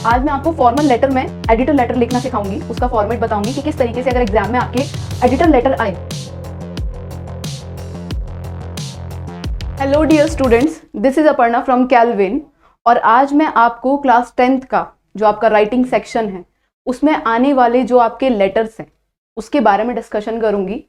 आज मैं आपको फॉर्मल लेटर में एडिटर लेटर लिखना सिखाऊंगी, उसका फॉर्मेट बताऊंगी कि किस तरीके से अगर एग्जाम में आपके एडिटर लेटर आए। Hello dear students, this is Aparna from Calvin और आज मैं आपको क्लास 10th का जो आपका राइटिंग सेक्शन है उसमें आने वाले जो आपके लेटर्स हैं उसके बारे में डिस्कशन करूंगी।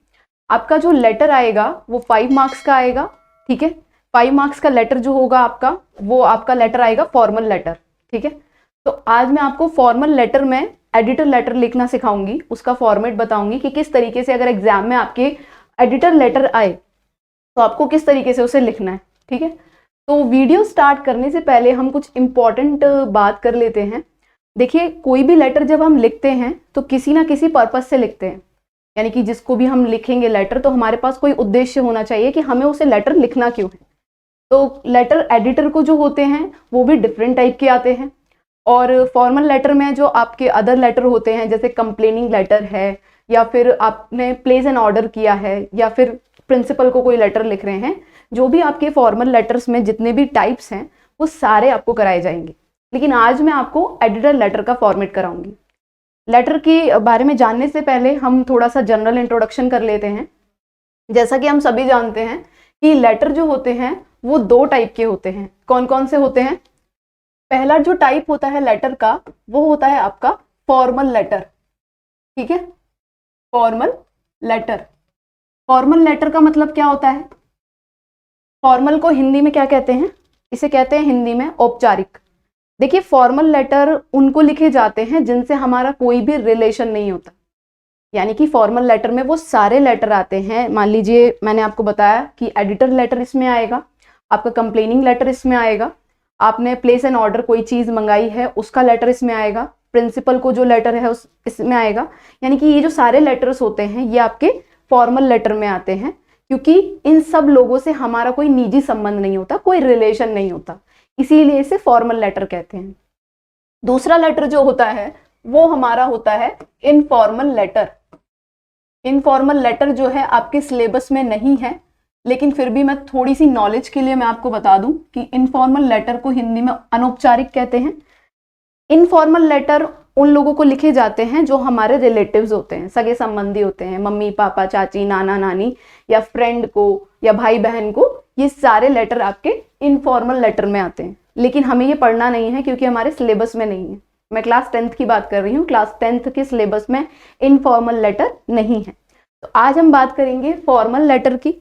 आपका जो लेटर आएगा वो 5 मार्क्स का आएगा, ठीक है। 5 मार्क्स का लेटर जो होगा आपका, वो आपका लेटर आएगा फॉर्मल लेटर, ठीक है। तो आज मैं आपको फॉर्मल लेटर में एडिटर लेटर लिखना सिखाऊंगी, उसका फॉर्मेट बताऊंगी कि किस तरीके से अगर एग्जाम में आपके एडिटर लेटर आए तो आपको किस तरीके से उसे लिखना है, ठीक है। तो वीडियो स्टार्ट करने से पहले हम कुछ इंपॉर्टेंट बात कर लेते हैं। देखिए, कोई भी लेटर जब हम लिखते हैं तो किसी ना किसी पर्पज से लिखते हैं, यानी कि जिसको भी हम लिखेंगे लेटर तो हमारे पास कोई उद्देश्य होना चाहिए कि हमें उसे लेटर लिखना क्यों है। तो लेटर एडिटर को जो होते हैं वो भी डिफरेंट टाइप के आते हैं, और फॉर्मल लेटर में जो आपके अदर लेटर होते हैं जैसे कंप्लेनिंग लेटर है, या फिर आपने प्लेस एन ऑर्डर किया है, या फिर प्रिंसिपल को कोई लेटर लिख रहे हैं, जो भी आपके फॉर्मल लेटर्स में जितने भी टाइप्स हैं वो सारे आपको कराए जाएंगे। लेकिन आज मैं आपको एडिटर लेटर का फॉर्मेट कराऊंगी। लेटर के बारे में जानने से पहले हम थोड़ा सा जनरल इंट्रोडक्शन कर लेते हैं। जैसा कि हम सभी जानते हैं कि लेटर जो होते हैं वो 2 टाइप के होते हैं। कौन कौन से होते हैं? पहला जो टाइप होता है लेटर का वो होता है आपका फॉर्मल लेटर, ठीक है। फॉर्मल लेटर, फॉर्मल लेटर का मतलब क्या होता है? फॉर्मल को हिंदी में क्या कहते हैं? इसे कहते हैं हिंदी में औपचारिक। देखिए, फॉर्मल लेटर उनको लिखे जाते हैं जिनसे हमारा कोई भी रिलेशन नहीं होता, यानी कि फॉर्मल लेटर में वो सारे लेटर आते हैं। मान लीजिए मैंने आपको बताया कि एडिटर लेटर इसमें आएगा, आपका कंप्लेनिंग लेटर इसमें आएगा, आपने प्लेस एन ऑर्डर कोई चीज मंगाई है उसका लेटर इसमें आएगा, प्रिंसिपल को जो लेटर है उस इसमें आएगा। यानी कि ये जो सारे लेटर्स होते हैं ये आपके फॉर्मल लेटर में आते हैं, क्योंकि इन सब लोगों से हमारा कोई निजी संबंध नहीं होता, कोई रिलेशन नहीं होता, इसीलिए इसे फॉर्मल लेटर कहते हैं। दूसरा लेटर जो होता है वो हमारा होता है इनफॉर्मल लेटर। इनफॉर्मल लेटर जो है आपके सिलेबस में नहीं है, लेकिन फिर भी मैं थोड़ी सी नॉलेज के लिए मैं आपको बता दूं कि इनफॉर्मल लेटर को हिंदी में अनौपचारिक कहते हैं। इनफॉर्मल लेटर उन लोगों को लिखे जाते हैं जो हमारे रिलेटिव्स होते हैं, सगे संबंधी होते हैं, मम्मी पापा चाची नाना नानी या फ्रेंड को या भाई बहन को। ये सारे लेटर आपके इनफॉर्मल लेटर में आते हैं, लेकिन हमें ये पढ़ना नहीं है क्योंकि हमारे सिलेबस में नहीं है। मैं क्लास 10th की बात कर रही हूँ, क्लास 10th के सिलेबस में इनफॉर्मल लेटर नहीं है। तो आज हम बात करेंगे फॉर्मल लेटर की,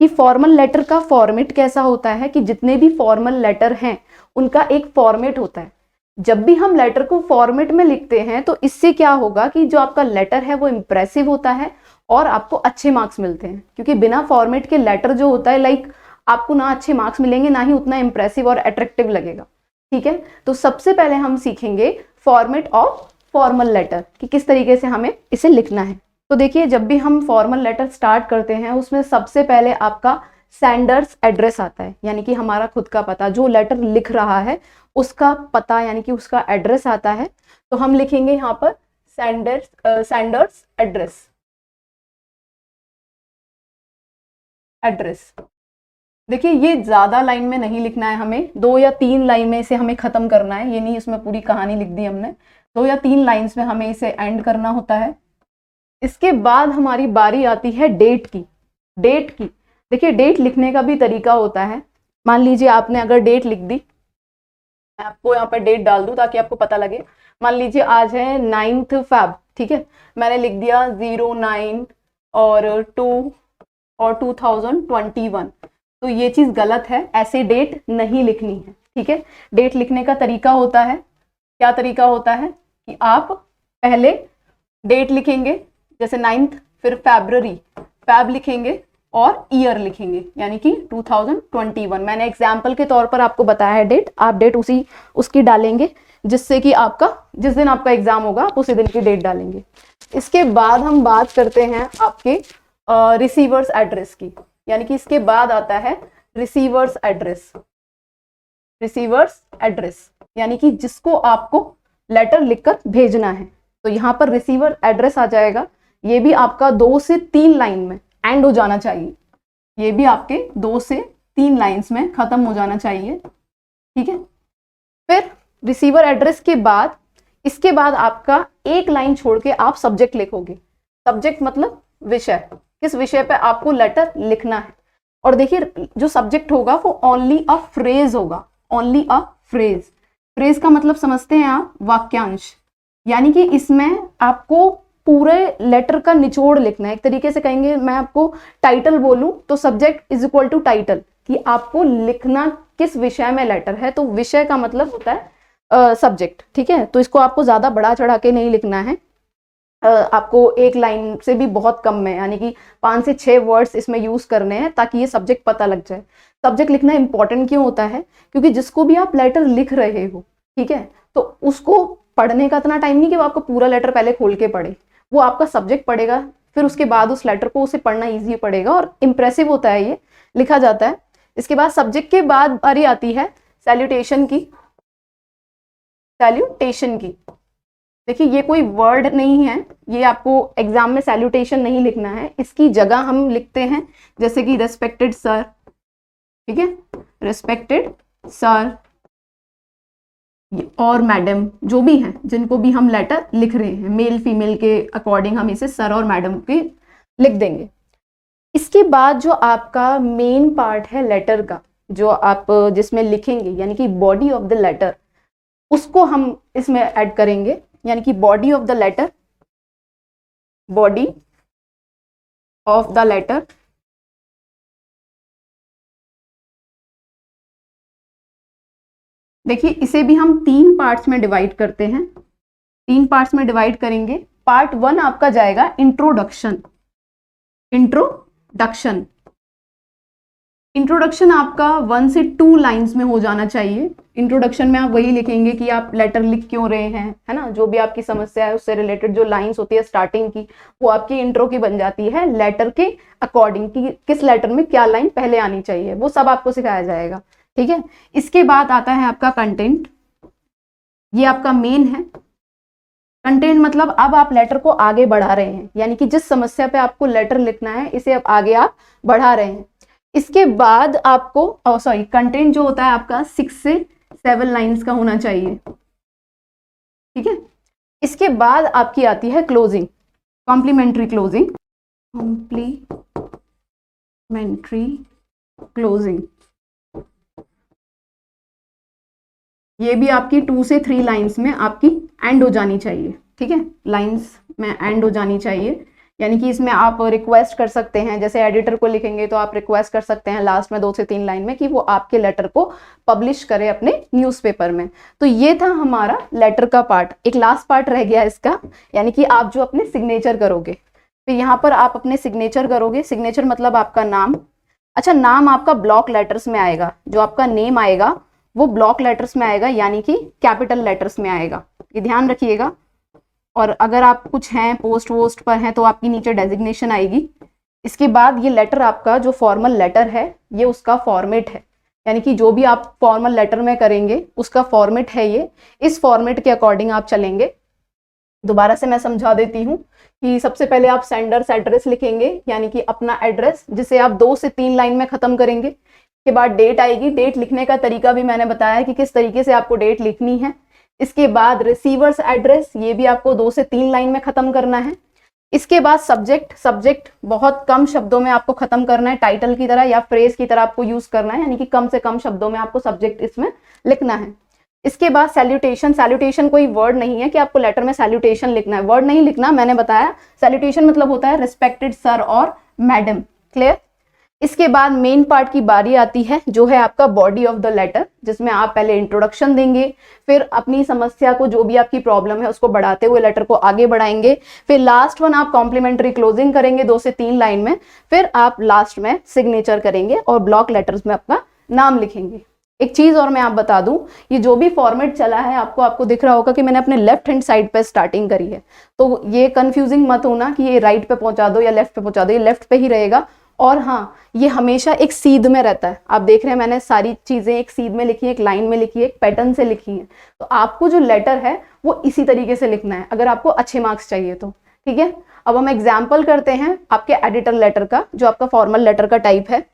कि फॉर्मल लेटर का फॉर्मेट कैसा होता है। कि जितने भी फॉर्मल लेटर हैं उनका एक फॉर्मेट होता है। जब भी हम लेटर को फॉर्मेट में लिखते हैं तो इससे क्या होगा कि जो आपका लेटर है वो इंप्रेसिव होता है और आपको अच्छे मार्क्स मिलते हैं, क्योंकि बिना फॉर्मेट के लेटर जो होता है आपको ना अच्छे मार्क्स मिलेंगे ना ही उतना इंप्रेसिव और अट्रैक्टिव लगेगा, ठीक है। तो सबसे पहले हम सीखेंगे फॉर्मेट ऑफ फॉर्मल लेटर कि किस तरीके से हमें इसे लिखना है। तो देखिए, जब भी हम फॉर्मल लेटर स्टार्ट करते हैं उसमें सबसे पहले आपका सेंडर्स एड्रेस आता है, यानी कि हमारा खुद का पता, जो लेटर लिख रहा है उसका पता यानी कि उसका एड्रेस आता है। तो हम लिखेंगे यहाँ पर सेंडर्स एड्रेस। देखिए, ये ज्यादा लाइन में नहीं लिखना है, हमें 2 या 3 लाइन में इसे हमें खत्म करना है। ये नहीं इसमें पूरी कहानी लिख दी हमने, 2 या 3 लाइन्स में हमें इसे एंड करना होता है। इसके बाद हमारी बारी आती है डेट की। देखिए, डेट लिखने का भी तरीका होता है। मान लीजिए आपने अगर डेट लिख दी, मैं आपको यहाँ पर डेट डाल दूं ताकि आपको पता लगे। मान लीजिए आज है 9th Feb, ठीक है। मैंने लिख दिया 09 और 2 और 2021। तो ये चीज गलत है, ऐसे डेट नहीं लिखनी है, ठीक है। डेट लिखने का तरीका होता है, क्या तरीका होता है कि आप पहले डेट लिखेंगे, जैसे 9th, फिर फैब्रवरी, फैब लिखेंगे और ईयर लिखेंगे, यानी कि 2021। मैंने एग्जाम्पल के तौर पर आपको बताया है डेट, आप डेट उसकी डालेंगे जिससे कि जिस दिन आपका एग्जाम होगा आप उसी दिन की डेट डालेंगे। इसके बाद हम बात करते हैं आपके रिसीवर्स एड्रेस की, यानी कि इसके बाद आता है रिसीवर्स एड्रेस, यानी कि जिसको आपको लेटर लिखकर भेजना है। तो यहाँ पर रिसीवर एड्रेस आ जाएगा। ये भी आपका 2 से 3 लाइन में एंड हो जाना चाहिए, ये भी आपके 2 से 3 लाइन्स में खत्म हो जाना चाहिए, ठीक है। फिर रिसीवर एड्रेस के बाद इसके बाद आपका एक लाइन छोड़ के आप सब्जेक्ट लिखोगे। सब्जेक्ट मतलब विषय, किस विषय पे आपको लेटर लिखना है। और देखिए जो सब्जेक्ट होगा वो ओनली अ फ्रेज होगा, ओनली अ फ्रेज। फ्रेज का मतलब समझते हैं आप, वाक्यांश। यानी कि इसमें आपको पूरे लेटर का निचोड़ लिखना है। एक तरीके से कहेंगे, मैं आपको टाइटल बोलूं तो subject is equal to title, कि आपको लिखना किस विषय में लेटर है, तो विषय का मतलब होता है सब्जेक्ट। ठीक है, तो इसको आपको ज्यादा बढ़ा चढ़ा के नहीं लिखना है। आपको एक लाइन से भी बहुत कम में, यानी कि 5 से 6 वर्ड्स इसमें यूज करने हैं ताकि ये सब्जेक्ट पता लग जाए। सब्जेक्ट लिखना इंपॉर्टेंट क्यों होता है, क्योंकि जिसको भी आप लेटर लिख रहे हो, ठीक है, तो उसको पढ़ने का इतना टाइम नहीं कि वो आपको पूरा लेटर पहले खोल के पढ़े। वो आपका सब्जेक्ट पढ़ेगा, फिर उसके बाद उस लेटर को उसे पढ़ना ईजी पड़ेगा और इंप्रेसिव होता है, ये लिखा जाता है। इसके बाद सब्जेक्ट के बाद बारी आती है सैल्यूटेशन की। सैल्यूटेशन की, देखिए ये कोई वर्ड नहीं है, ये आपको एग्जाम में सैल्यूटेशन नहीं लिखना है। इसकी जगह हम लिखते हैं जैसे कि रेस्पेक्टेड सर, ठीक है, रेस्पेक्टेड सर और मैडम, जो भी हैं जिनको भी हम लेटर लिख रहे हैं, मेल फीमेल के अकॉर्डिंग हम इसे सर और मैडम के लिख देंगे। इसके बाद जो आपका मेन पार्ट है लेटर का, जो आप जिसमें लिखेंगे, यानी कि बॉडी ऑफ द लेटर, उसको हम इसमें ऐड करेंगे। यानी कि body of the letter, body of the letter, देखिए इसे भी हम 3 पार्ट्स में डिवाइड करते हैं। 3 पार्ट्स में डिवाइड करेंगे। पार्ट 1 आपका जाएगा इंट्रोडक्शन। इंट्रोडक्शन, इंट्रोडक्शन आपका 1 से 2 लाइंस में हो जाना चाहिए। इंट्रोडक्शन में आप वही लिखेंगे कि आप लेटर लिख क्यों रहे हैं, है ना, जो भी आपकी समस्या है उससे रिलेटेड जो लाइंस होती है स्टार्टिंग की, वो आपकी इंट्रो की बन जाती है लेटर के अकॉर्डिंग, कि किस लेटर में क्या लाइन पहले आनी चाहिए, वो सब आपको सिखाया जाएगा। ठीक है, इसके बाद आता है आपका कंटेंट। ये आपका मेन है। कंटेंट मतलब अब आप लेटर को आगे बढ़ा रहे हैं, यानी कि जिस समस्या पे आपको लेटर लिखना है इसे अब आगे आप बढ़ा रहे हैं। इसके बाद आपको कंटेंट जो होता है आपका 6 से 7 लाइंस का होना चाहिए। ठीक है, इसके बाद आपकी आती है closing, complimentary closing. Complimentary closing, ये भी आपकी 2 से 3 लाइंस में आपकी एंड हो जानी चाहिए। ठीक है, लाइंस में एंड हो जानी चाहिए। यानी कि इसमें आप रिक्वेस्ट कर सकते हैं, जैसे एडिटर को लिखेंगे तो आप रिक्वेस्ट कर सकते हैं लास्ट में 2 से 3 लाइन में कि वो आपके लेटर को पब्लिश करे अपने न्यूज़पेपर में। तो ये था हमारा लेटर का पार्ट। एक लास्ट पार्ट रह गया इसका, यानी कि आप जो अपने सिग्नेचर करोगे, तो यहाँ पर आप अपने सिग्नेचर करोगे। सिग्नेचर मतलब आपका नाम। अच्छा, नाम आपका ब्लॉक लेटर्स में आएगा, जो आपका नेम आएगा वो ब्लॉक लेटर्स में आएगा, यानी कि कैपिटल लेटर्स में आएगा, ये ध्यान रखिएगा। और अगर आप कुछ हैं पोस्ट वोस्ट पर हैं तो आपकी नीचे डेजिग्नेशन आएगी। इसके बाद ये लेटर आपका जो फॉर्मल लेटर है, ये उसका फॉर्मेट है, यानी कि जो भी आप फॉर्मल लेटर में करेंगे उसका फॉर्मेट है ये। इस फॉर्मेट के अकॉर्डिंग आप चलेंगे। दोबारा से मैं समझा देती हूँ कि सबसे पहले आप सेंडर्स एड्रेस लिखेंगे, यानी कि अपना एड्रेस, जिसे आप 2 से 3 लाइन में खत्म करेंगे। के बाद डेट आएगी। डेट लिखने का तरीका भी मैंने बताया कि किस तरीके से आपको डेट लिखनी है। इसके बाद रिसीवर्स एड्रेस, ये भी आपको 2 से 3 लाइन में खत्म करना है। इसके बाद सब्जेक्ट, सब्जेक्ट बहुत कम शब्दों में आपको खत्म करना है, टाइटल की तरह या फ्रेज की तरह आपको यूज करना है, यानी कि कम से कम शब्दों में आपको सब्जेक्ट इसमें लिखना है। इसके बाद सैल्यूटेशन। सैल्यूटेशन कोई वर्ड नहीं है कि आपको लेटर में सैल्यूटेशन लिखना है, वर्ड नहीं लिखना, मैंने बताया। सैल्यूटेशन मतलब होता है रिस्पेक्टेड सर और मैडम। क्लियर? इसके बाद मेन पार्ट की बारी आती है, जो है आपका बॉडी ऑफ द लेटर, जिसमें आप पहले इंट्रोडक्शन देंगे, फिर अपनी समस्या को, जो भी आपकी प्रॉब्लम है उसको बढ़ाते हुए लेटर को आगे बढ़ाएंगे। फिर लास्ट वन आप कॉम्प्लीमेंट्री क्लोजिंग करेंगे 2 से 3 लाइन में। फिर आप लास्ट में सिग्नेचर करेंगे और ब्लॉक लेटर्स में अपना नाम लिखेंगे। एक चीज और मैं आप बता दूं, ये जो भी फॉर्मेट चला है आपको दिख रहा होगा कि मैंने अपने लेफ्ट हैंड साइड पे स्टार्टिंग करी है, तो ये कंफ्यूजिंग मत होना कि ये राइट पे पहुंचा दो या लेफ्ट पे पहुंचा दो, ये लेफ्ट पे ही रहेगा। और हाँ, ये हमेशा एक सीध में रहता है। आप देख रहे हैं मैंने सारी चीजें एक सीध में लिखी है, एक लाइन में लिखी है, एक पैटर्न से लिखी है। तो आपको जो लेटर है वो इसी तरीके से लिखना है अगर आपको अच्छे मार्क्स चाहिए तो। ठीक है, अब हम एग्जाम्पल करते हैं आपके एडिटर लेटर का, जो आपका फॉर्मल लेटर का टाइप है।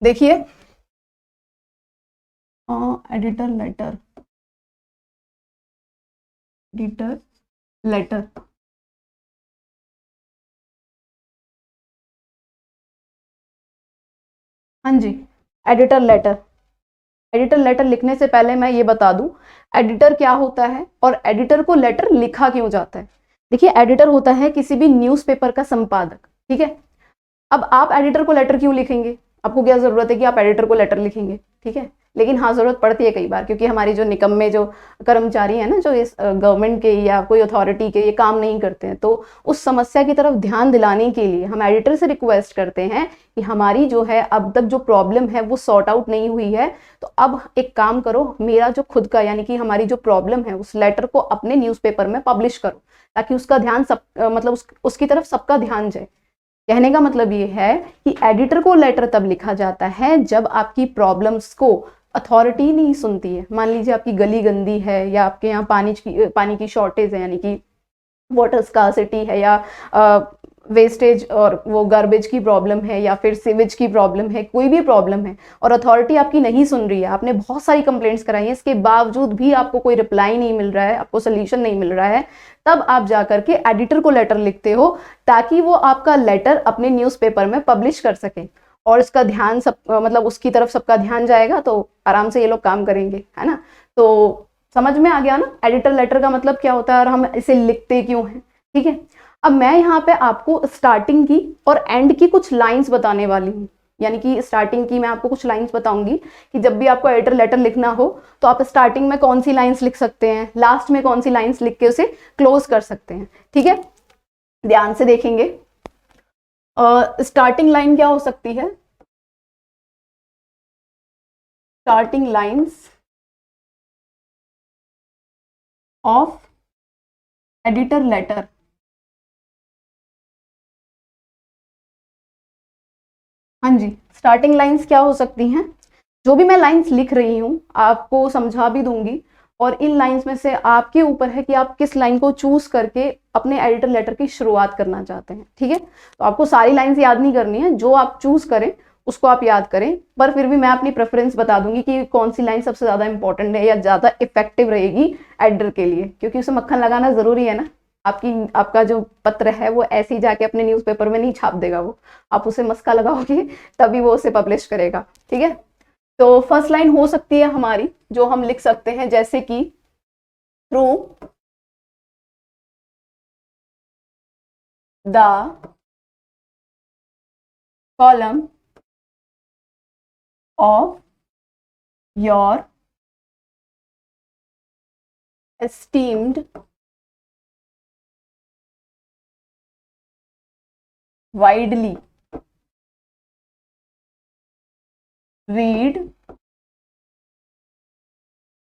देखिए, एडिटर लेटर, एडिटर लेटर। हाँ जी, एडिटर लेटर। एडिटर लेटर लिखने से पहले मैं ये बता दूं एडिटर क्या होता है और एडिटर को लेटर लिखा क्यों जाता है। देखिए, एडिटर होता है किसी भी न्यूज़पेपर का संपादक, ठीक है। अब आप एडिटर को लेटर क्यों लिखेंगे, आपको क्या जरूरत है कि आप एडिटर को लेटर लिखेंगे, ठीक है। लेकिन हाँ, जरूरत पड़ती है कई बार, क्योंकि हमारी जो निकम्मे जो कर्मचारी है ना, जो इस गवर्नमेंट के या कोई अथॉरिटी के ये काम नहीं करते हैं, तो उस समस्या की तरफ ध्यान दिलाने के लिए हम एडिटर से रिक्वेस्ट करते हैं कि हमारी जो है अब तक जो प्रॉब्लम है वो सॉर्ट आउट नहीं हुई है, तो अब एक काम करो, मेरा जो खुद का यानी कि हमारी जो प्रॉब्लम है उस लेटर को अपने न्यूज़पेपर में पब्लिश करो, ताकि उसका ध्यान सब मतलब उसकी तरफ सबका ध्यान जाए। कहने का मतलब ये है कि एडिटर को लेटर तब लिखा जाता है जब आपकी प्रॉब्लम्स को अथॉरिटी नहीं सुनती है। मान लीजिए आपकी गली गंदी है, या आपके यहाँ पानी की शॉर्टेज है, यानी कि वाटर स्कार्सिटी है, या वेस्टेज और वो गार्बेज की प्रॉब्लम है, या फिर सीवेज की प्रॉब्लम है, कोई भी प्रॉब्लम है और अथॉरिटी आपकी नहीं सुन रही है, आपने बहुत सारी कंप्लेंट्स कराई हैं, इसके बावजूद भी आपको कोई रिप्लाई नहीं मिल रहा है, आपको सोल्यूशन नहीं मिल रहा है, तब आप जाकर के एडिटर को लेटर लिखते हो, ताकि वो आपका लेटर अपने न्यूज़पेपर में पब्लिश कर सके और इसका ध्यान सब मतलब उसकी तरफ सबका ध्यान जाएगा, तो आराम से ये लोग काम करेंगे, है ना। तो समझ में आ गया ना एडिटर लेटर का मतलब क्या होता है और हम इसे लिखते क्यों हैं, ठीक है। अब मैं यहाँ पे आपको स्टार्टिंग की और एंड की कुछ लाइंस बताने वाली हूँ, यानी कि स्टार्टिंग की मैं आपको कुछ लाइंस बताऊंगी कि जब भी आपको एडिटर लेटर लिखना हो तो आप स्टार्टिंग में कौन सी लाइंस लिख सकते हैं, लास्ट में कौन सी लाइंस लिख के उसे क्लोज कर सकते हैं, ठीक है। ध्यान से देखेंगे। स्टार्टिंग लाइन क्या हो सकती है, starting lines of editor letter. हाँ जी, स्टार्टिंग लाइंस क्या हो सकती हैं, जो भी मैं लाइंस लिख रही हूँ आपको समझा भी दूंगी, और इन लाइंस में से आपके ऊपर है कि आप किस लाइन को चूज करके अपने एडिटर लेटर की शुरुआत करना चाहते हैं, ठीक है। तो आपको सारी लाइंस याद नहीं करनी है, जो आप चूज करें उसको आप याद करें, पर फिर भी मैं अपनी प्रेफरेंस बता दूंगी कि कौन सी लाइन सबसे ज्यादा इंपॉर्टेंट है या ज्यादा इफेक्टिव रहेगी एडिटर के लिए, क्योंकि उसे मक्खन लगाना जरूरी है ना। आपका जो पत्र है वो ऐसे ही जाके अपने न्यूज़पेपर में नहीं छाप देगा, वो आप उसे मस्का लगाओगे तभी वो उसे पब्लिश करेगा, ठीक है। तो फर्स्ट लाइन हो सकती है हमारी, जो हम लिख सकते हैं, जैसे कि through the column of your esteemed widely read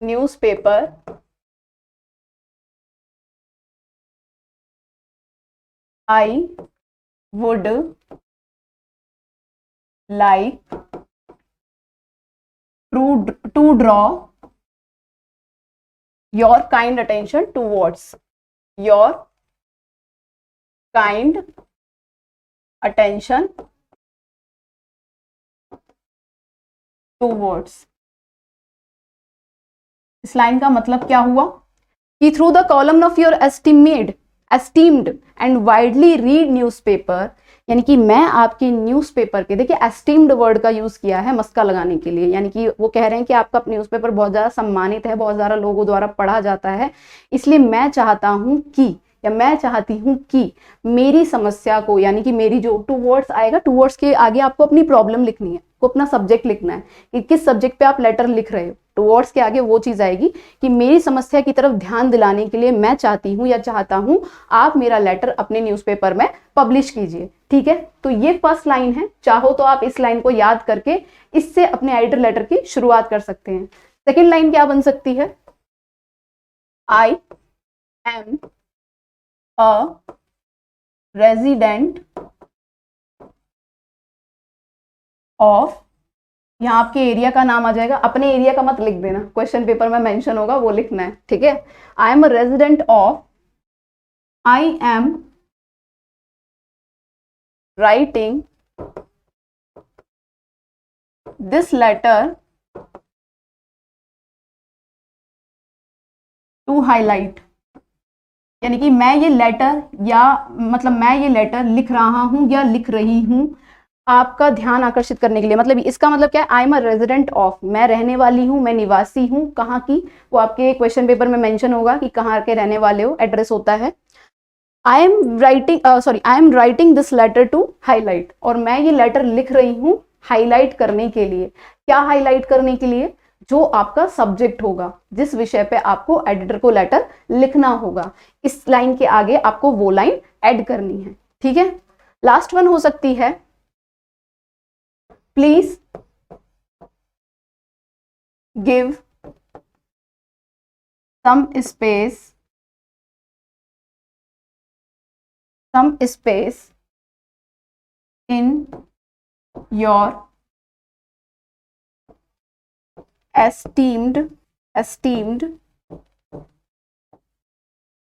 newspaper I would like to draw your kind attention towards your kind attention towards। इस लाइन का मतलब क्या हुआ कि through the column of your esteemed and widely read newspaper, यानी कि मैं आपके न्यूज़पेपर के, देखिए एस्टीम्ड वर्ड का यूज किया है मस्का लगाने के लिए, यानी कि वो कह रहे हैं कि आपका न्यूज़पेपर बहुत ज्यादा सम्मानित है, बहुत ज्यादा लोगों द्वारा पढ़ा जाता है, इसलिए मैं चाहता हूं कि, या मैं चाहती हूं कि मेरी समस्या को, यानी कि मेरी जो टूवर्ड्स आएगा, टूवर्ड्स के आगे आपको अपनी प्रॉब्लम लिखनी है, को अपना सब्जेक्ट लिखना है कि किस सब्जेक्ट पे आप लेटर लिख रहे हो, टूवर्ड्स के आगे वो चीज आएगी कि मेरी समस्या की तरफ ध्यान दिलाने के लिए मैं चाहती हूँ या चाहता हूँ आप मेरा लेटर अपने न्यूज़पेपर में पब्लिश कीजिए, ठीक है। तो ये फर्स्ट लाइन है, चाहो तो आप इस लाइन को याद करके इससे अपने एडिटर लेटर की शुरुआत कर सकते हैं। सेकेंड लाइन क्या बन सकती है, I am a resident of, यहाँ आपके एरिया का नाम आ जाएगा, अपने एरिया का मत लिख देना, क्वेश्चन पेपर में मेंशन होगा वो लिखना है, ठीक है। I am a resident of, I am writing this letter to highlight, यानी कि मैं ये लेटर या मतलब मैं ये लेटर लिख रहा हूं या लिख रही हूं आपका ध्यान आकर्षित करने के लिए। मतलब इसका मतलब क्या है, I am a resident of, मैं रहने वाली हूं, मैं निवासी हूं, कहाँ की, वो आपके क्वेश्चन पेपर में मेंशन होगा कि कहाँ के रहने वाले हो, एड्रेस होता है। I am writing this letter to highlight, और मैं ये लेटर लिख रही हूं हाईलाइट करने के लिए। क्या हाईलाइट करने के लिए? जो आपका सब्जेक्ट होगा, जिस विषय पे आपको एडिटर को लेटर लिखना होगा, इस लाइन के आगे आपको वो लाइन ऐड करनी है। ठीक है, लास्ट वन हो सकती है, please give some space in your esteemed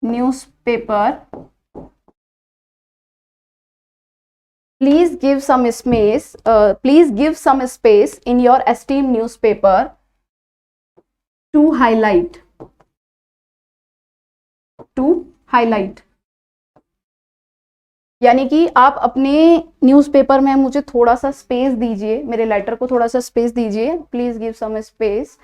newspaper. Please give some space in your esteemed newspaper to highlight. यानी कि आप अपने न्यूज़पेपर में मुझे थोड़ा सा स्पेस दीजिए, मेरे लेटर को थोड़ा सा स्पेस दीजिए। Please give some space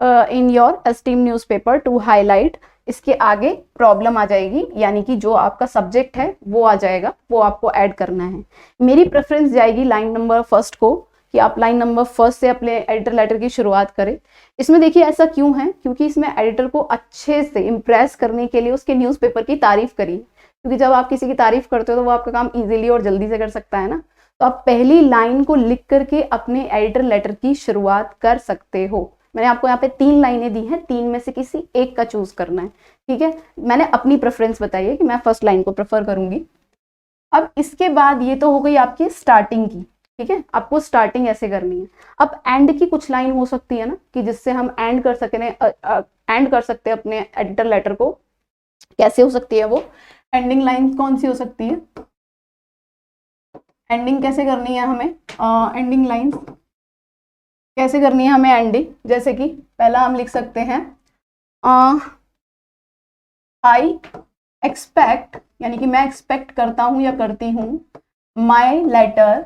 in your esteem newspaper to highlight. इसके आगे प्रॉब्लम आ जाएगी, यानी कि जो आपका सब्जेक्ट है वो आ जाएगा, वो आपको ऐड करना है। मेरी प्रेफरेंस जाएगी लाइन नंबर फर्स्ट को, कि आप लाइन नंबर फर्स्ट से अपने एडिटर लेटर की शुरुआत करें। इसमें देखिए ऐसा क्यों है, क्योंकि इसमें एडिटर को अच्छे से इम्प्रेस करने के लिए उसके न्यूज़पेपर की तारीफ करी, क्योंकि जब आप किसी की तारीफ करते हो तो वो आपका काम इजीली और जल्दी से कर सकता है ना। तो आप पहली लाइन को लिख करके अपने एडिटर लेटर की शुरुआत कर सकते हो। मैंने आपको यहाँ पे 3 लाइनें दी हैं, 3 में से किसी एक का चूज करना है। ठीक है, मैंने अपनी प्रेफरेंस बताई है कि मैं फर्स्ट लाइन को प्रेफर करूंगी। अब इसके बाद ये तो हो गई आपकी स्टार्टिंग की। ठीक है, आपको स्टार्टिंग ऐसे करनी है। अब एंड की कुछ लाइन हो सकती है ना, कि जिससे हम एंड कर सकते हैं अपने एडिटर लेटर को। कैसे हो सकती है वो एंडिंग लाइन, कौन सी हो सकती है? एंडिंग कैसे करनी है हमें? एंडिंग लाइन कैसे करनी है हमें एंडिंग? जैसे कि पहला हम लिख सकते हैं आई एक्सपेक्ट, यानी कि मैं एक्सपेक्ट करता हूं या करती हूं, my letter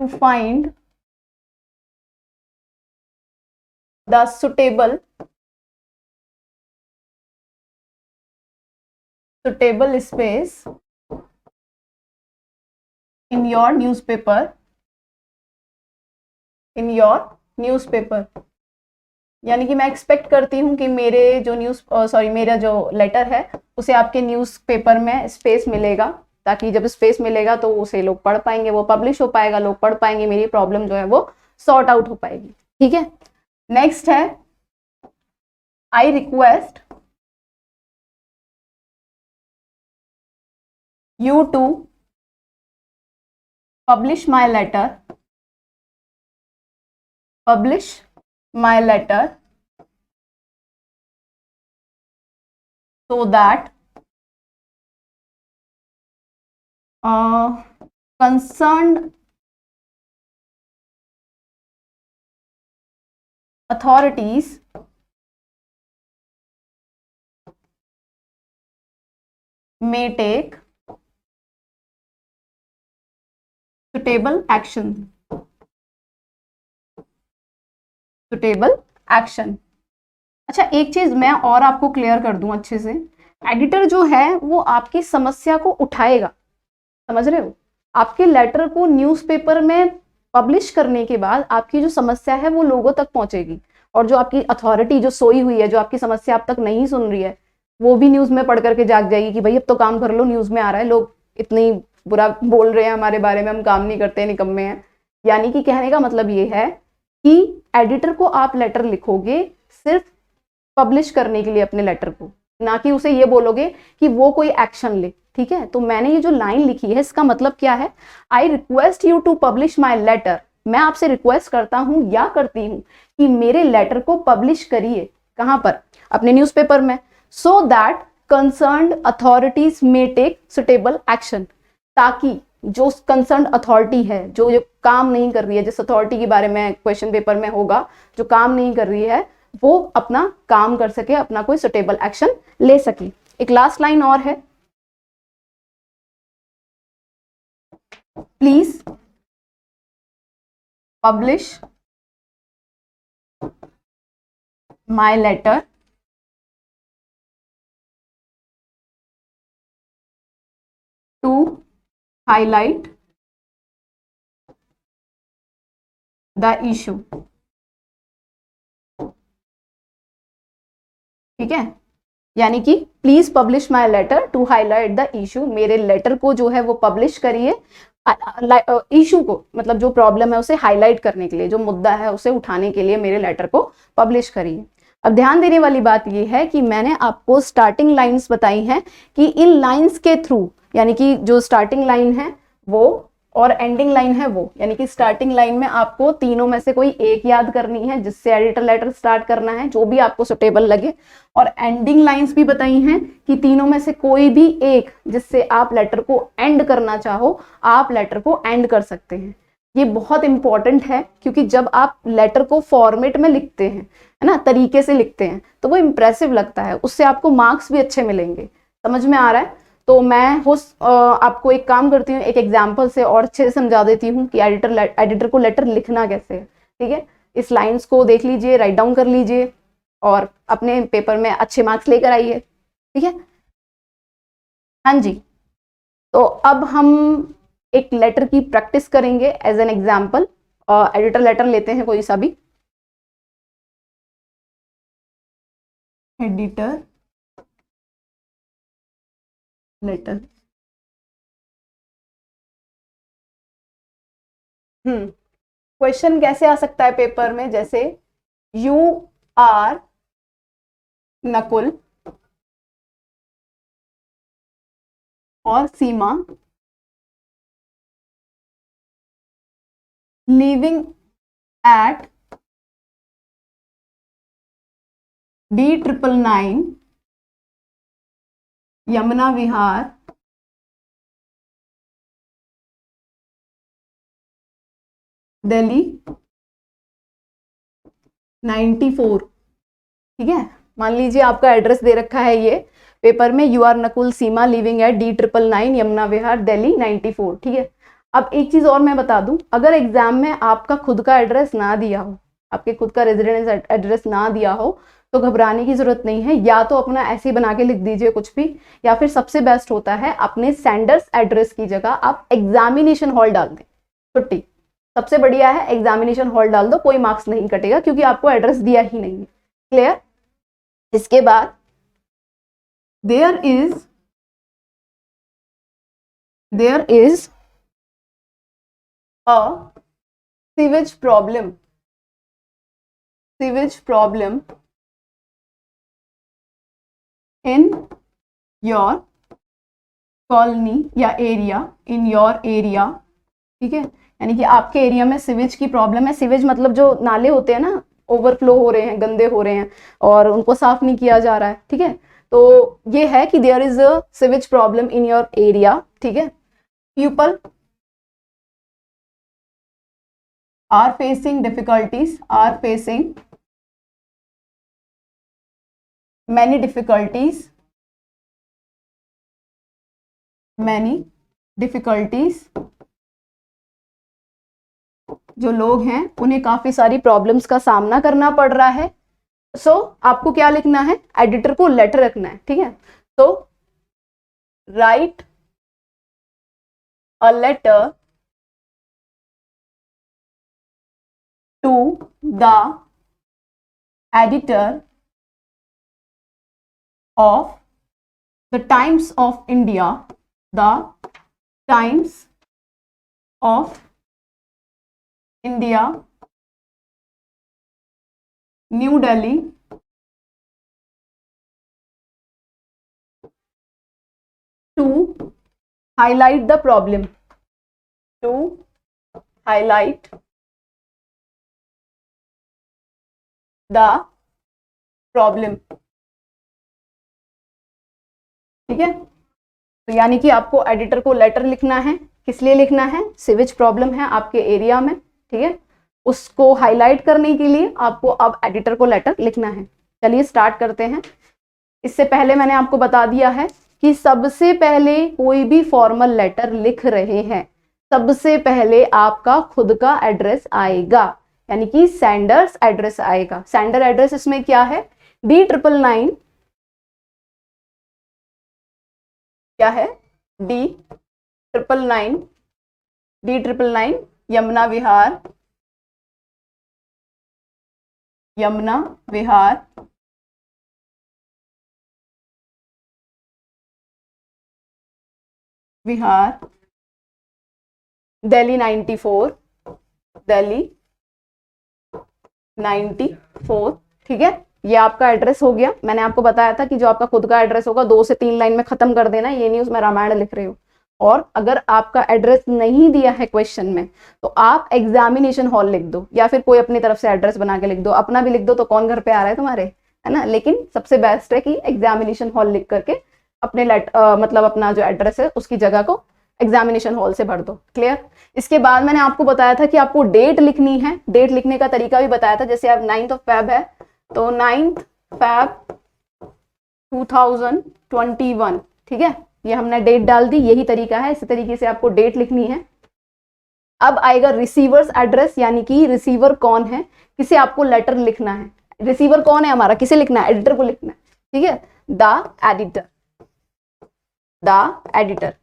to find the suitable space in your newspaper। यानी कि मैं एक्सपेक्ट करती हूँ कि मेरे जो मेरा जो लेटर है उसे आपके न्यूज़पेपर में स्पेस मिलेगा, ताकि जब स्पेस मिलेगा तो उसे लोग पढ़ पाएंगे, वो पब्लिश हो पाएगा, लोग पढ़ पाएंगे, मेरी प्रॉब्लम जो है वो सॉर्ट आउट हो पाएगी। ठीक है, नेक्स्ट है I request you to publish my letter so that concerned authorities may take suitable action। अच्छा, एक चीज मैं और आपको क्लियर कर दूं अच्छे से, एडिटर जो है वो आपकी समस्या को उठाएगा, समझ रहे हो? आपके लेटर को न्यूज़पेपर में पब्लिश करने के बाद आपकी जो समस्या है वो लोगों तक पहुंचेगी, और जो आपकी अथॉरिटी जो सोई हुई है, जो आपकी समस्या अब तक नहीं सुन रही है, वो भी न्यूज में पढ़ करके जाग जाएगी कि भाई अब तो काम कर लो, न्यूज में आ रहा है, लोग इतनी बुरा बोल रहे हैं हमारे बारे में, हम काम नहीं करते, निकम्मे हैं। यानी कि कहने का मतलब ये है कि एडिटर को आप लेटर लिखोगे सिर्फ पब्लिश करने के लिए अपने लेटर को, ना कि उसे ये बोलोगे कि वो कोई एक्शन ले। ठीक है, तो मैंने ये जो लाइन लिखी है इसका मतलब क्या है, I request you to publish my letter, मैं आपसे रिक्वेस्ट करता हूं या करती हूं कि मेरे लेटर को पब्लिश करिए। कहां पर? अपने न्यूज़पेपर में। So that concerned authorities may take suitable action, ताकि जो कंसर्न अथॉरिटी है, जो काम नहीं कर रही है, जिस अथॉरिटी के बारे में क्वेश्चन पेपर में होगा, जो काम नहीं कर रही है, वो अपना काम कर सके, अपना कोई सुटेबल एक्शन ले सके। एक लास्ट लाइन और है, please publish my letter to highlight the issue. ठीक है, यानी कि please publish my letter to highlight the issue, मेरे लेटर को जो है वो पब्लिश करिए, इशू को मतलब जो प्रॉब्लम है उसे हाईलाइट करने के लिए, जो मुद्दा है उसे उठाने के लिए मेरे लेटर को पब्लिश करिए। अब ध्यान देने वाली बात यह है कि मैंने आपको स्टार्टिंग लाइंस बताई हैं कि इन लाइंस के थ्रू, यानी कि जो स्टार्टिंग लाइन है वो और एंडिंग लाइन है वो, यानी कि स्टार्टिंग लाइन में आपको तीनों में से कोई एक याद करनी है जिससे एडिटर लेटर स्टार्ट करना है, जो भी आपको सुटेबल लगे, और एंडिंग लाइंस भी बताई हैं कि तीनों में से कोई भी एक जिससे आप लेटर को एंड करना चाहो, आप लेटर को एंड कर सकते हैं। ये बहुत इंपॉर्टेंट है क्योंककि जब आप लेटर को फॉर्मेट में लिखते हैं, है ना, तरीके से लिखते हैं, तो वो इंप्रेसिव लगता है, उससे आपको मार्क्स भी अच्छे मिलेंगे। समझ में आ रहा है? तो मैं आपको एक काम करती हूँ, एक एग्जाम्पल से और अच्छे से समझा देती हूँ कि एडिटर को लेटर लिखना कैसे है। ठीक है, इस लाइंस को देख लीजिए, राइट डाउन कर लीजिए और अपने पेपर में अच्छे मार्क्स लेकर आइए। ठीक है, हाँ जी। तो अब हम एक लेटर की प्रैक्टिस करेंगे as an example. Editor letter लेते हैं कोई सा भी, एडिटर लेटर। क्वेश्चन कैसे आ सकता है पेपर में, जैसे यू आर नकुल और सीमा living at D999 Yamuna Vihar Delhi 94। ठीक है, मान लीजिए आपका एड्रेस दे रखा है ये पेपर में, you are Nakul Seema living at D999 Yamuna Vihar Delhi 94। ठीक है, अब एक चीज और मैं बता दूं, अगर एग्जाम में आपका खुद का एड्रेस ना दिया हो, आपके खुद का रेजिडेंस एड्रेस ना दिया हो, तो घबराने की जरूरत नहीं है। या तो अपना ऐसे ही बना के लिख दीजिए कुछ भी, या फिर सबसे बेस्ट होता है अपने सेंडर्स एड्रेस की जगह आप एग्जामिनेशन हॉल डाल दें, छुट्टी। सबसे बढ़िया है एग्जामिनेशन हॉल डाल दो, कोई मार्क्स नहीं कटेगा क्योंकि आपको एड्रेस दिया ही नहीं है। क्लियर? इसके बाद there is a sewage problem in your colony या एरिया, इन योर एरिया। ठीक है, यानी कि आपके एरिया में सीवेज की प्रॉब्लम है। सीवेज मतलब जो नाले होते हैं ना, ओवरफ्लो हो रहे हैं, गंदे हो रहे हैं और उनको साफ नहीं किया जा रहा है। ठीक है, तो ये है कि there is a sewage problem in your area. ठीक है, people are facing many difficulties जो लोग हैं उन्हें काफी सारी प्रॉब्लम्स का सामना करना पड़ रहा है। सो आपको क्या लिखना है, एडिटर को लेटर रखना है। ठीक है, तो write a letter to the editor of the Times of India, the Times of India, New Delhi, to highlight the problem, to highlight the problem। ठीक है, तो यानी कि आपको एडिटर को लेटर लिखना है, किस लिए लिखना है, सीवेज प्रॉब्लम है आपके एरिया में। ठीक है, उसको हाईलाइट करने के लिए आपको अब एडिटर को लेटर लिखना है। चलिए स्टार्ट करते हैं। इससे पहले मैंने आपको बता दिया है कि सबसे पहले कोई भी फॉर्मल लेटर लिख रहे हैं, सबसे पहले आपका खुद का एड्रेस आएगा, यानी कि सेंडर्स एड्रेस आएगा। सेंडर एड्रेस इसमें क्या है, D999, क्या है, D999 यमुना विहार, यमुना विहार विहार दिल्ली 94, दिल्ली 94, ठीक है। ये आपका एड्रेस हो गया। मैंने आपको बताया था कि जो आपका खुद का एड्रेस होगा 2 से 3 लाइन में खत्म कर देना, ये नहीं उसमें रामायण लिख रहे हो। और अगर आपका एड्रेस नहीं दिया है क्वेश्चन में तो आप एग्जामिनेशन हॉल लिख दो, या फिर कोई अपनी तरफ से एड्रेस बना के लिख दो। अपना भी लिख दो तो कौन घर पे आ रहा है तुम्हारे, है ना। लेकिन सबसे बेस्ट है कि एग्जामिनेशन हॉल लिख करके अपने मतलब अपना जो एड्रेस है उसकी जगह को एग्जामिनेशन हॉल से भर दो। क्लियर। इसके बाद मैंने आपको बताया था कि आपको डेट लिखनी है। डेट लिखने का तरीका भी बताया था। जैसे अब 9 Feb है तो 9 Feb 2021, ठीक है, ये हमने डेट डाल दी, यही तरीका है। इसी तरीके से आपको डेट लिखनी है। अब आएगा रिसीवर्स एड्रेस, यानी कि रिसीवर कौन है, किसे आपको लेटर लिखना है। रिसीवर कौन है हमारा, किसे लिखना है, एडिटर को लिखना है, ठीक है। द एडिटर, द एडिटर,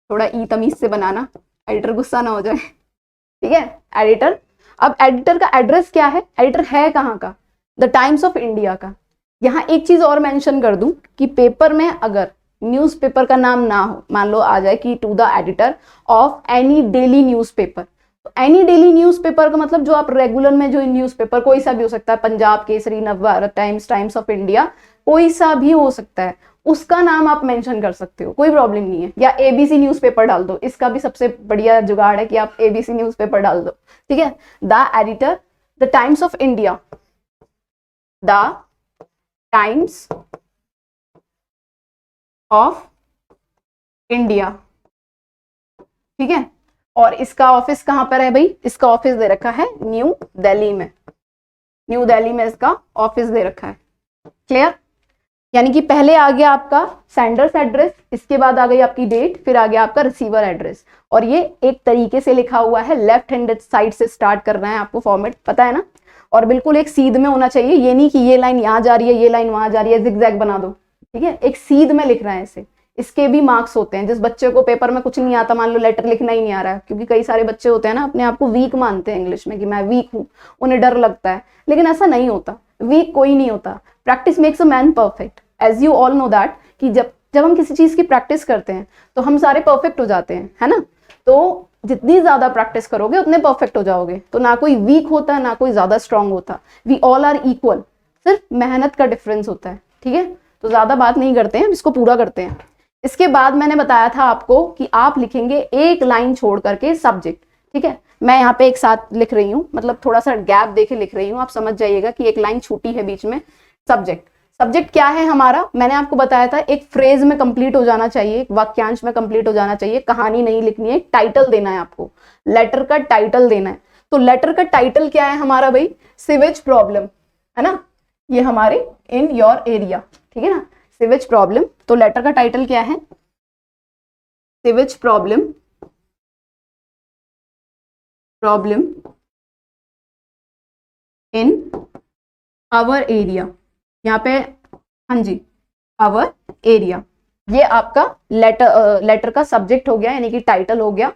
थोड़ा ई तमीज से बनाना, एडिटर गुस्सा ना हो जाए, ठीक है। एडिटर। अब एडिटर का एड्रेस क्या है, एडिटर है कहाँ का, द टाइम्स ऑफ इंडिया का। यहाँ एक चीज और मेंशन कर दूं कि पेपर में अगर न्यूज़पेपर का नाम ना हो, मान लो आ जाए कि to the editor of any daily newspaper, तो एनी डेली न्यूज़पेपर का मतलब जो आप रेगुलर में जो न्यूज़पेपर कोई सा भी हो सकता है, Punjab Kesari, Navbharat times, times of India, कोई सा भी हो सकता है, उसका नाम आप मेंशन कर सकते हो, कोई प्रॉब्लम नहीं है। या एबीसी न्यूज़पेपर डाल दो, इसका भी सबसे बढ़िया जुगाड़ है कि आप एबीसी न्यूज़पेपर डाल दो, ठीक है। The editor, the times of India, the times of India, ठीक है। और इसका ऑफिस कहां पर है भाई, इसका ऑफिस दे रखा है न्यू दिल्ली में, न्यू दिल्ली में इसका ऑफिस दे रखा है। क्लियर। यानी कि पहले आ गया आपका सेंडर्स एड्रेस, इसके बाद आ गई आपकी डेट, फिर आ गया आपका रिसीवर एड्रेस। और ये एक तरीके से लिखा हुआ है, लेफ्ट हैंड साइड से स्टार्ट करना है आपको, फॉर्मेट पता है ना। और बिल्कुल एक सीध में होना चाहिए, ये नहीं कि ये लाइन यहाँ जा रही है, ये लाइन वहां जा रही है, जिगजैग बना दो, ठीक है। एक सीध में लिख रहा है ऐसे। इसके भी मार्क्स होते हैं। जिस बच्चे को पेपर में कुछ नहीं आता, मान लो लेटर लिखना ही नहीं आ रहा है, क्योंकि कई सारे बच्चे होते हैं ना अपने आप को वीक मानते हैं इंग्लिश में कि मैं वीक हूँ, उन्हें डर लगता है, लेकिन ऐसा नहीं होता। वीक कोई नहीं होता। Practice makes a man perfect, as you all know that, कि जब हम किसी चीज की प्रैक्टिस करते हैं तो हम सारे परफेक्ट हो जाते हैं, है ना। तो जितनी ज्यादा प्रैक्टिस करोगे उतने परफेक्ट हो जाओगे। तो ना कोई वीक होता है, ना कोई ज्यादा स्ट्रांग होता, वी ऑल आर इक्वल, सिर्फ मेहनत का डिफरेंस होता है, ठीक है। तो ज्यादा बात नहीं करते हैं, इसको पूरा करते हैं। इसके बाद मैंने बताया था आपको कि आप लिखेंगे एक लाइन छोड़ करके सब्जेक्ट, ठीक है। मैं यहाँ पे एक साथ लिख रही हूँ, मतलब थोड़ा सा गैप देके लिख रही हूँ, आप समझ जाइएगा कि एक लाइन छूटी है बीच में। सब्जेक्ट, सब्जेक्ट क्या है हमारा, मैंने आपको बताया था एक फ्रेज में कंप्लीट हो जाना चाहिए, एक वाक्यांश में कंप्लीट हो जाना चाहिए, कहानी नहीं लिखनी है, टाइटल देना है आपको, लेटर का टाइटल देना है। तो लेटर का टाइटल क्या है हमारा भाई, सीवेज प्रॉब्लम, है ना, ये हमारे इन योर एरिया, ठीक है ना, सीवेज प्रॉब्लम। तो लेटर का टाइटल क्या है, sewage problem, problem in our area, यहाँ पे हाँ जी, आवर एरिया, ये आपका लेटर का सब्जेक्ट हो गया, यानी कि टाइटल हो गया।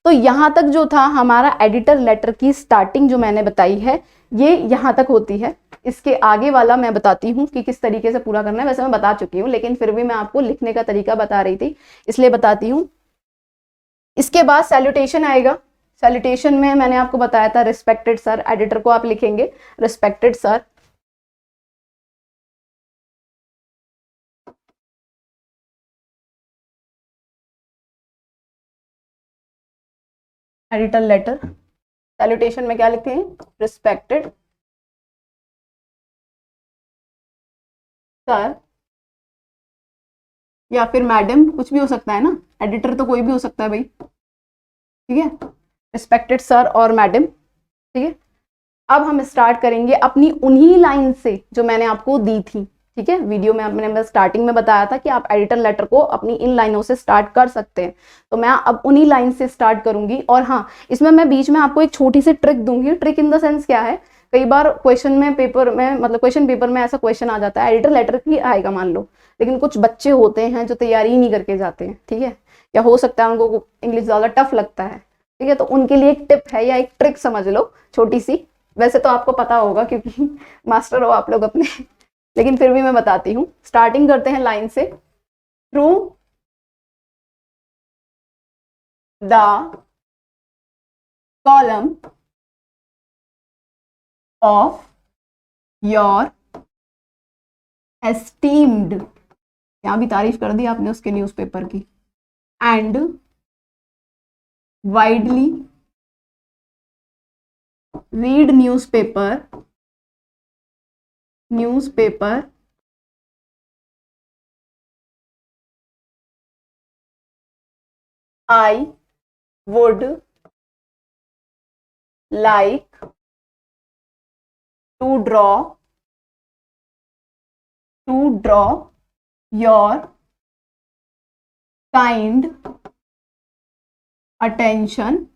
तो यहां तक जो था हमारा एडिटर लेटर की स्टार्टिंग जो मैंने बताई है, ये यहां तक होती है। इसके आगे वाला मैं बताती हूँ कि किस तरीके से पूरा करना है। वैसे मैं बता चुकी हूँ, लेकिन फिर भी मैं आपको लिखने का तरीका बता रही थी, इसलिए बताती हूँ। इसके बाद सैल्यूटेशन आएगा। सैल्यूटेशन में मैंने आपको बताया था रिस्पेक्टेड सर, एडिटर को आप लिखेंगे respected sir. Editor letter, salutation में क्या लिखते हैं, रिस्पेक्टेड सर, या फिर मैडम, कुछ भी हो सकता है ना, एडिटर तो कोई भी हो सकता है भाई, ठीक है। रिस्पेक्टेड सर और मैडम, ठीक है। अब हम स्टार्ट करेंगे अपनी उन्हीं लाइन से जो मैंने आपको दी थी, ठीक है। वीडियो में मैंने स्टार्टिंग में बताया था कि आप एडिटर लेटर को अपनी इन लाइनों से स्टार्ट कर सकते हैं, तो मैं अब उन्हीं लाइन से स्टार्ट करूंगी। और हाँ, इसमें मैं बीच में आपको एक छोटी सी ट्रिक दूंगी। ट्रिक इन द सेंस क्या है, कई बार क्वेश्चन में पेपर में, मतलब क्वेश्चन पेपर में ऐसा क्वेश्चन आ जाता है, एडिटर लेटर ही आएगा मान लो, लेकिन कुछ बच्चे होते हैं जो तैयारी ही नहीं करके जाते हैं, ठीक है, या हो सकता है उनको इंग्लिश ज़्यादा टफ लगता है, ठीक है, तो उनके लिए एक टिप है या एक ट्रिक समझ लो छोटी सी। वैसे तो आपको पता होगा क्योंकि मास्टर हो आप लोग अपने, लेकिन फिर भी मैं बताती हूँ। स्टार्टिंग करते हैं लाइन से। Through the column of your esteemed, यहां भी तारीफ कर दी आपने उसके न्यूज़पेपर की, and widely read newspaper I would like to draw your kind attention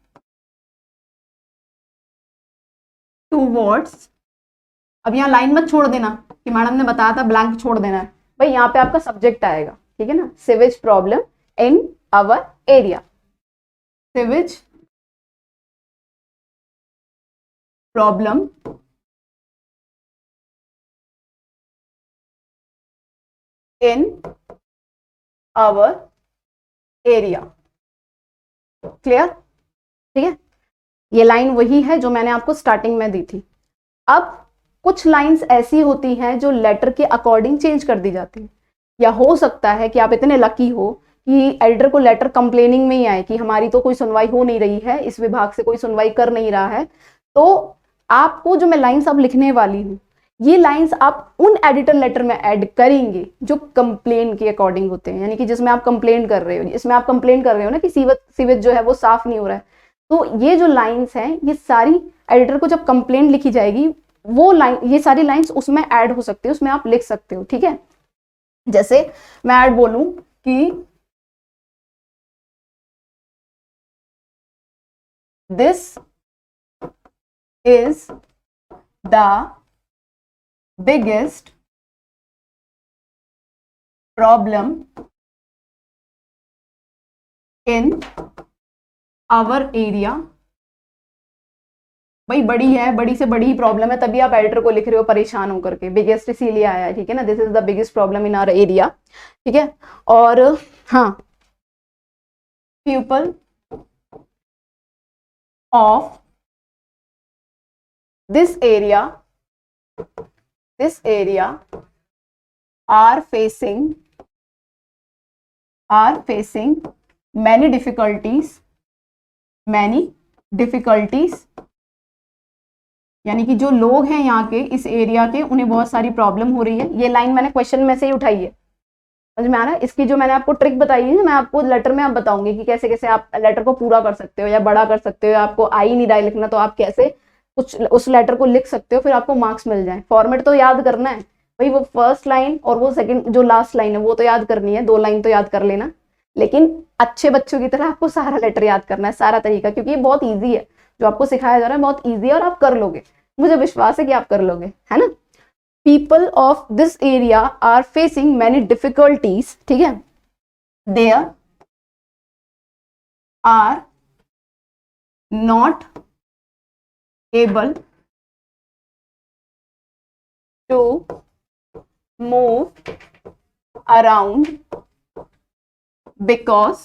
towards, अब यहाँ लाइन मत छोड़ देना कि मैडम ने बताया था ब्लैंक छोड़ देना है, भाई यहाँ पे आपका सब्जेक्ट आएगा, ठीक है ना, sewage problem in our area, sewage problem in our area. Clear, ठीक है। ये लाइन वही है जो मैंने आपको स्टार्टिंग में दी थी। अब कुछ लाइंस ऐसी होती हैं जो लेटर के अकॉर्डिंग चेंज कर दी जाती है, या हो सकता है कि आप इतने लकी हो कि एडिटर को लेटर कंप्लेनिंग में ही आए कि हमारी तो कोई सुनवाई हो नहीं रही है, इस विभाग से कोई सुनवाई कर नहीं रहा है, तो आपको जो मैं लाइंस अब लिखने वाली हूँ, ये लाइंस आप उन एडिटर लेटर में ऐड करेंगे जो कंप्लेन के अकॉर्डिंग होते हैं, यानी कि जिसमें आप कंप्लेन कर रहे हो, इसमें आप कंप्लेन कर रहे हो ना कि सीवेज जो है वो साफ नहीं हो रहा है, तो ये जो लाइंस हैं ये सारी एडिटर को जब कंप्लेन लिखी जाएगी, वो लाइन, ये सारी लाइंस उसमें ऐड हो सकती है, उसमें आप लिख सकते हो, ठीक है। जैसे मैं ऐड बोलूं कि this is the biggest problem in our area, भाई बड़ी है, बड़ी से बड़ी ही प्रॉब्लम है, तभी आप एडिटर को लिख रहे हो परेशान होकर के, बिगेस्ट इसीलिए आया है, ठीक है ना, this is the biggest problem in our area, ठीक है। और हाँ, people of this area are facing many difficulties, यानी कि जो लोग हैं यहाँ के, इस एरिया के, उन्हें बहुत सारी प्रॉब्लम हो रही है। ये लाइन मैंने क्वेश्चन में से ही उठाई है, समझ में आ रहा है। इसकी जो मैंने आपको ट्रिक बताई है, मैं आपको लेटर में आप बताऊंगी कि कैसे कैसे आप लेटर को पूरा कर सकते हो या बड़ा कर सकते हो, आपको आई नहीं डाई लिखना तो आप कैसे कुछ उस लेटर को लिख सकते हो, फिर आपको मार्क्स मिल जाए। फॉर्मेट तो याद करना है भाई, वो फर्स्ट लाइन और वो सेकंड जो लास्ट लाइन है वो तो याद करनी है, 2 लाइन तो याद कर लेना, लेकिन अच्छे बच्चों की तरह आपको सारा लेटर याद करना है, सारा तरीका, क्योंकि ये बहुत ईजी है, जो आपको सिखाया जा रहा है बहुत ईजी है और आप कर लोगे, मुझे विश्वास है कि आप कर लोगे, है ना। People of this area are facing many difficulties, ठीक है, there are not able to move around because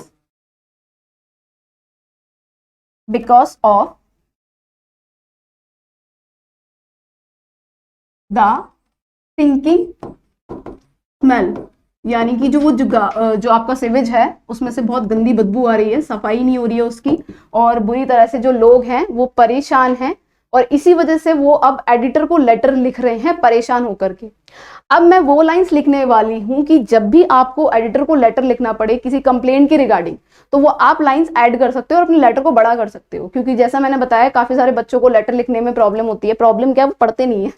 of the stinking smell, यानी कि जो आपका सीवेज है उसमें से बहुत गंदी बदबू आ रही है, सफाई नहीं हो रही है उसकी, और बुरी तरह से जो लोग हैं वो परेशान हैं, और इसी वजह से वो अब एडिटर को लेटर लिख रहे हैं परेशान होकर के। अब मैं वो लाइंस लिखने वाली हूं कि जब भी आपको एडिटर को लेटर लिखना पड़े किसी कंप्लेंट के रिगार्डिंग, तो वो आप लाइंस ऐड कर सकते हो और अपने लेटर को बड़ा कर सकते हो। क्योंकि जैसा मैंने बताया काफी सारे बच्चों को लेटर लिखने में प्रॉब्लम होती है। प्रॉब्लम क्या है, वो पढ़ते नहीं है,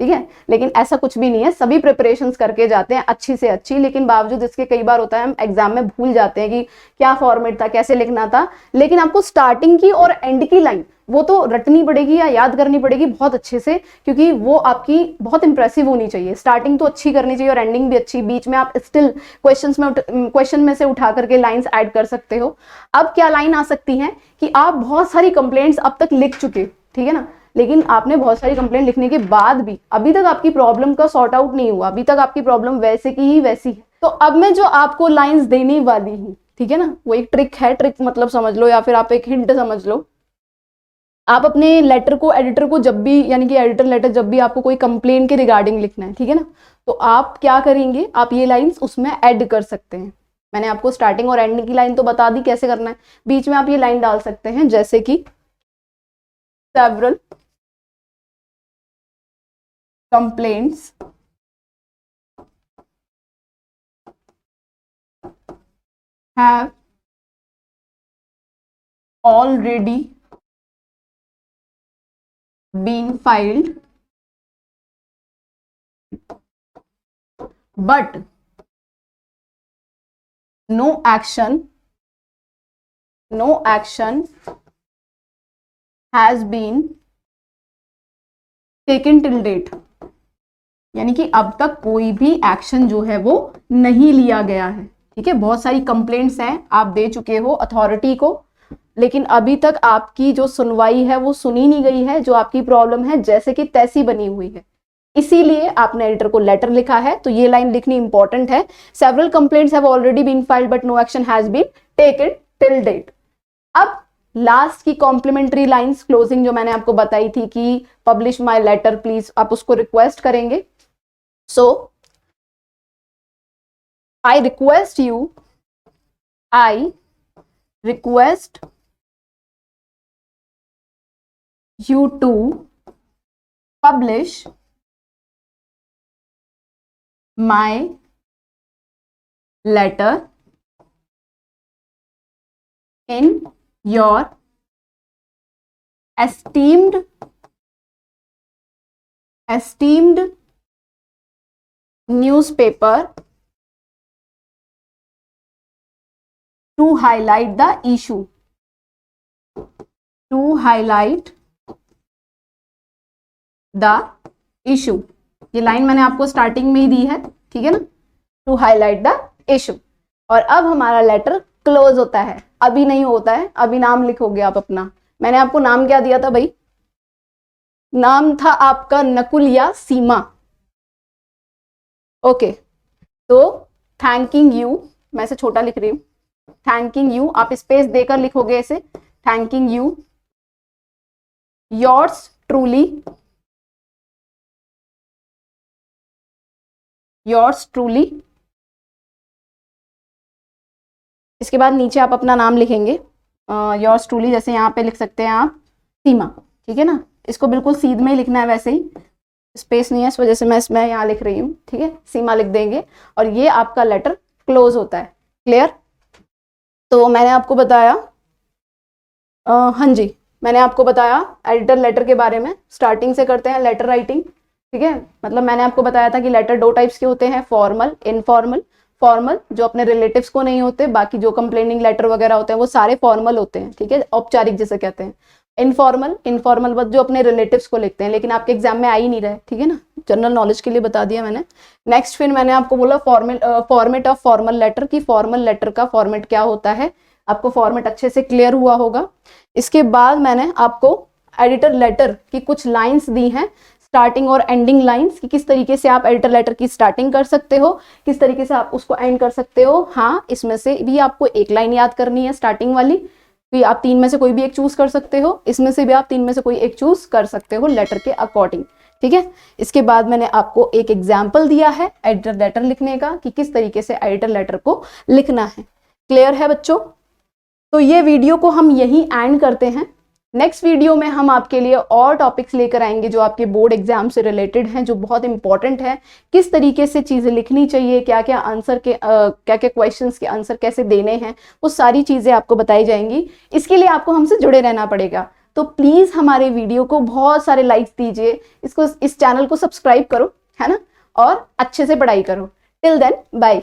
ठीक है। लेकिन ऐसा कुछ भी नहीं है, सभी प्रिपरेशंस करके जाते हैं अच्छी से अच्छी, लेकिन बावजूद इसके कई बार होता है हम एग्जाम में भूल जाते हैं कि क्या फॉर्मेट था, कैसे लिखना था। लेकिन आपको स्टार्टिंग की और एंड की लाइन वो तो रटनी पड़ेगी या याद करनी पड़ेगी बहुत अच्छे से, क्योंकि वो आपकी बहुत इंप्रेसिव होनी चाहिए। स्टार्टिंग तो अच्छी करनी चाहिए और एंडिंग भी अच्छी। बीच में आप स्टिल क्वेश्चन में से उठा करके लाइंस ऐड कर सकते हो। अब क्या लाइन आ सकती है कि आप बहुत सारी कंप्लेंट्स अब तक लिख चुके, ठीक है ना, लेकिन आपने बहुत सारी कंप्लेंट लिखने के बाद भी अभी तक आपकी प्रॉब्लम का सॉर्ट आउट नहीं हुआ, अभी तक आपकी प्रॉब्लम वैसे की ही वैसी है। तो अब मैं जो आपको लाइंस देने वाली हूँ, ठीक है ना, वो एक ट्रिक है, ट्रिक मतलब समझ लो या फिर आप एक हिंट समझ लो। आप अपने लेटर को एडिटर को जब भी, यानी कि एडिटर लेटर जब भी आपको कोई कंप्लेंट के रिगार्डिंग लिखना है, ठीक है ना, तो आप क्या करेंगे, आप ये लाइंस उसमें ऐड कर सकते हैं। मैंने आपको स्टार्टिंग और एंडिंग की लाइन तो बता दी कैसे करना है, बीच में आप ये लाइन डाल सकते हैं जैसे कि several complaints have already been filed, but no action has been taken till date। यानी कि अब तक कोई भी एक्शन जो है वो नहीं लिया गया है, ठीक है। बहुत सारी कंप्लेंट्स हैं आप दे चुके हो अथॉरिटी को, लेकिन अभी तक आपकी जो सुनवाई है वो सुनी नहीं गई है। जो आपकी प्रॉब्लम है जैसे कि तैसी बनी हुई है, इसीलिए आपने एडिटर को लेटर लिखा है। तो ये लाइन लिखनी इंपॉर्टेंट है। Several complaints have already been filed but no action has been taken till date. अब लास्ट की कॉम्प्लीमेंट्री लाइंस क्लोजिंग जो मैंने आपको बताई थी कि पब्लिश माय लेटर प्लीज, आप उसको रिक्वेस्ट करेंगे। So I request you to publish my letter in your esteemed newspaper to highlight the issue। ये लाइन मैंने आपको स्टार्टिंग में ही दी है, ठीक है ना, टू हाईलाइट द इशू। और अब हमारा लेटर क्लोज होता है, अभी नहीं होता है, अभी नाम लिखोगे आप अपना। मैंने आपको नाम क्या दिया था भाई, नाम था आपका नकुल या सीमा। ओके, तो थैंकिंग यू, मैं इसे छोटा लिख रही हूं, थैंकिंग यू, आप स्पेस देकर लिखोगे इसे, थैंकिंग यू, योर्स ट्रूली। इसके बाद नीचे आप अपना नाम लिखेंगे, योर्स ट्रूली, जैसे यहाँ पे लिख सकते हैं आप सीमा, ठीक है ना। इसको बिल्कुल सीध में ही लिखना है, वैसे ही स्पेस नहीं है इस वजह से मैं इसमें यहाँ लिख रही हूँ, ठीक है, सीमा लिख देंगे और ये आपका लेटर क्लोज होता है। क्लियर? तो मैंने आपको बताया, हाँ जी, मैंने आपको बताया एडिटर लेटर के बारे में। स्टार्टिंग से करते हैं लेटर राइटिंग, ठीक है। मतलब मैंने आपको बताया था कि लेटर दो टाइप्स के होते हैं, फॉर्मल, इनफॉर्मल। फॉर्मल जो अपने रिलेटिव्स को नहीं होते, बाकी जो कंप्लेनिंग लेटर वगैरह होते हैं वो सारे फॉर्मल होते हैं, ठीक है, औपचारिक जिसे कहते हैं। इनफॉर्मल बस जो अपने रिलेटिव्स को लिखते हैं, लेकिन आपके एग्जाम में आ ही नहीं रहे, ठीक है ना, जनरल नॉलेज के लिए बता दिया मैंने। नेक्स्ट फिर मैंने आपको बोला फॉर्मेट ऑफ फॉर्मल लेटर, की फॉर्मल लेटर का फॉर्मेट क्या होता है, आपको फॉर्मेट अच्छे से क्लियर हुआ होगा। इसके बाद मैंने आपको एडिटर लेटर की कुछ लाइंस दी हैं, स्टार्टिंग और एंडिंग लाइंस, कि किस तरीके से आप एडिटर लेटर की स्टार्टिंग कर सकते हो, किस तरीके से आप उसको एंड कर सकते हो। हाँ, इसमें से भी आपको एक लाइन याद करनी है स्टार्टिंग वाली, कि आप तीन में से कोई भी एक चूज कर सकते हो, इसमें से भी आप तीन में से कोई एक चूज कर सकते हो लेटर के अकॉर्डिंग, ठीक है। इसके बाद मैंने आपको एक एग्जाम्पल दिया है एडिटर लेटर लिखने का, कि किस तरीके से एडिटर लेटर को लिखना है। क्लियर है बच्चों? तो ये वीडियो को हम यहीं एंड करते हैं। नेक्स्ट वीडियो में हम आपके लिए और टॉपिक्स लेकर आएंगे जो आपके बोर्ड एग्जाम से रिलेटेड हैं, जो बहुत इंपॉर्टेंट है, किस तरीके से चीज़ें लिखनी चाहिए, क्या क्या आंसर के क्या क्या क्वेश्चंस के आंसर कैसे देने हैं, वो सारी चीज़ें आपको बताई जाएंगी। इसके लिए आपको हमसे जुड़े रहना पड़ेगा। तो प्लीज़ हमारे वीडियो को बहुत सारे लाइक्स दीजिए, इस चैनल को सब्सक्राइब करो, है ना, और अच्छे से पढ़ाई करो। Till then bye.